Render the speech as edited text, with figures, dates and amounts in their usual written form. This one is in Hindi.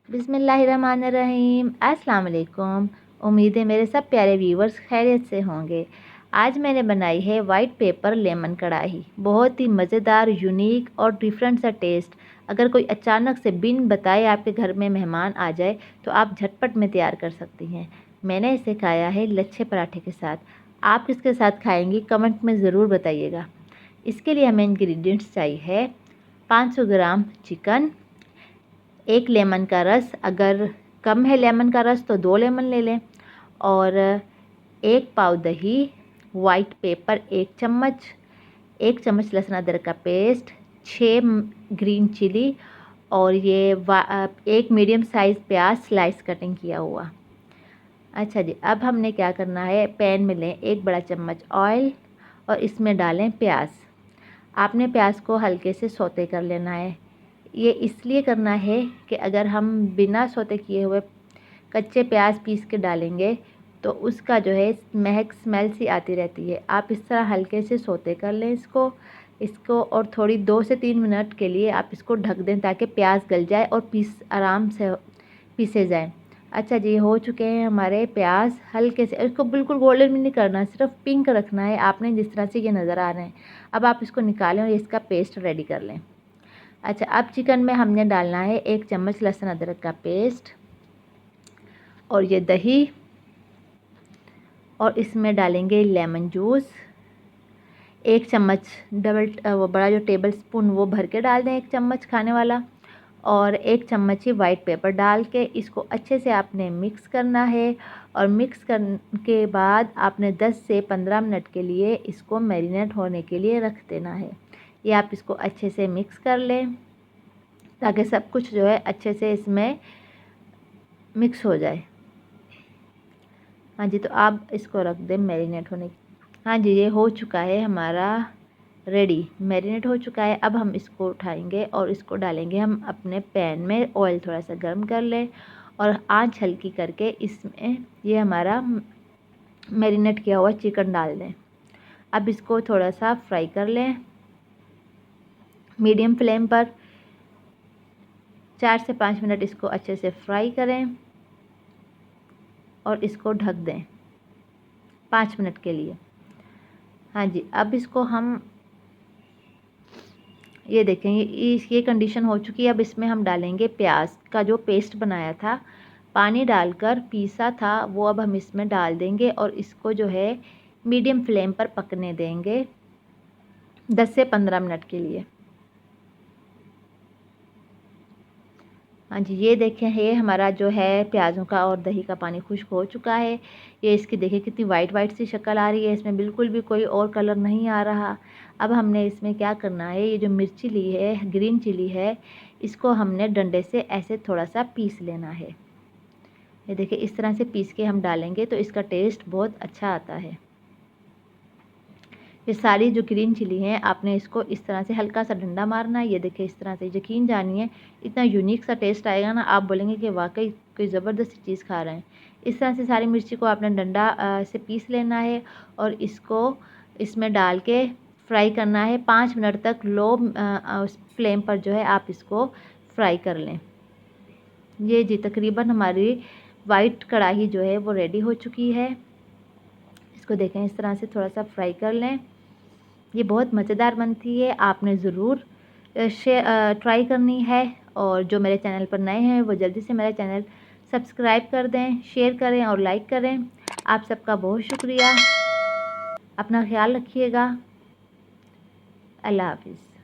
बिस्मिल्लाहिर्रहमानिर्रहीम। अस्सलाम वालेकुम। उम्मीद है मेरे सब प्यारे व्यूवर्स खैरियत से होंगे। आज मैंने बनाई है वाइट पेपर लेमन कढ़ाई। बहुत ही मज़ेदार, यूनिक और डिफरेंट सा टेस्ट। अगर कोई अचानक से बिन बताए आपके घर में मेहमान आ जाए तो आप झटपट में तैयार कर सकती हैं। मैंने इसे खाया है लच्छे पराठे के साथ। आप किसके साथ खाएंगी कमेंट में ज़रूर बताइएगा। इसके लिए हमें इंग्रेडिएंट्स चाहिए है 500 ग्राम चिकन, 1 लेमन का रस, अगर कम है लेमन का रस तो 2 लेमन ले लें, और 1 पाव दही, वाइट पेपर 1 चम्मच, 1 चम्मच लहसुन अदरक का पेस्ट, 6 ग्रीन चिली, और ये एक मीडियम साइज़ प्याज स्लाइस कटिंग किया हुआ। अच्छा जी, अब हमने क्या करना है, पैन में लें 1 बड़ा चम्मच ऑयल और इसमें डालें प्याज। आपने प्याज को हल्के से सौते कर लेना है। ये इसलिए करना है कि अगर हम बिना सौते किए हुए कच्चे प्याज पीस के डालेंगे तो उसका जो है महक स्मेल सी आती रहती है। आप इस तरह हल्के से सौते कर लें इसको और थोड़ी 2 से 3 मिनट के लिए आप इसको ढक दें ताकि प्याज गल जाए और पीस आराम से पीसे जाएं। अच्छा जी, हो चुके हैं हमारे प्याज। हल्के से इसको बिल्कुल गोल्डन भी नहीं करना, सिर्फ पिंक रखना है आपने, जिस तरह से ये नज़र आ रहे हैं। अब आप इसको निकालें और इसका पेस्ट रेडी कर लें। अच्छा, अब चिकन में हमने डालना है 1 चम्मच लहसुन अदरक का पेस्ट और ये दही, और इसमें डालेंगे लेमन जूस 1 चम्मच, वो बड़ा जो टेबल स्पून वो भर के डाल दें 1 चम्मच खाने वाला, और 1 चम्मच ही वाइट पेपर डाल के इसको अच्छे से आपने मिक्स करना है। और मिक्स करने के बाद आपने 10 से 15 मिनट के लिए इसको मैरिनेट होने के लिए रख देना है। ये आप इसको अच्छे से मिक्स कर लें ताकि सब कुछ जो है अच्छे से इसमें मिक्स हो जाए। हाँ जी, तो आप इसको रख दें मैरिनेट होने। हाँ जी, ये हो चुका है हमारा रेडी, मैरिनेट हो चुका है। अब हम इसको उठाएंगे और इसको डालेंगे हम अपने पैन में। ऑयल थोड़ा सा गर्म कर लें और आंच हल्की करके इसमें ये हमारा मैरिनेट किया हुआ चिकन डाल दें। अब इसको थोड़ा सा फ्राई कर लें मीडियम फ्लेम पर। 4 से 5 मिनट इसको अच्छे से फ्राई करें और इसको ढक दें 5 मिनट के लिए। हाँ जी, अब इसको हम ये देखें, ये कंडीशन हो चुकी है। अब इसमें हम डालेंगे प्याज का जो पेस्ट बनाया था, पानी डालकर पीसा था, वो अब हम इसमें डाल देंगे और इसको जो है मीडियम फ्लेम पर पकने देंगे 10 से 15 मिनट के लिए। हाँ जी, ये देखें, ये हमारा जो है प्याज़ों का और दही का पानी खुश्क हो चुका है। ये इसकी देखिए कितनी वाइट वाइट सी शक्ल आ रही है, इसमें बिल्कुल भी कोई और कलर नहीं आ रहा। अब हमने इसमें क्या करना है, ये जो मिर्ची ली है, ग्रीन चिली है, इसको हमने डंडे से ऐसे थोड़ा सा पीस लेना है। ये देखिए, इस तरह से पीस के हम डालेंगे तो इसका टेस्ट बहुत अच्छा आता है। ये सारी जो ग्रीन चिली हैं आपने इसको इस तरह से हल्का सा डंडा मारना है। ये देखिए, इस तरह से यकीन जानिए इतना यूनिक सा टेस्ट आएगा ना, आप बोलेंगे कि वाकई कोई ज़बरदस्त चीज़ खा रहे हैं। इस तरह से सारी मिर्ची को आपने डंडा से पीस लेना है और इसको इसमें डाल के फ्राई करना है 5 मिनट तक। लो फ्लेम पर जो है आप इसको फ्राई कर लें। ये जी तकरीबन हमारी वाइट कढ़ाई जो है वो रेडी हो चुकी है। इसको देखें, इस तरह से थोड़ा सा फ्राई कर लें। ये बहुत मज़ेदार बनती है, आपने ज़रूर ट्राई करनी है। और जो मेरे चैनल पर नए हैं वो जल्दी से मेरा चैनल सब्सक्राइब कर दें, शेयर करें और लाइक करें। आप सबका बहुत शुक्रिया। अपना ख्याल रखिएगा। अल्लाह हाफ़िज़।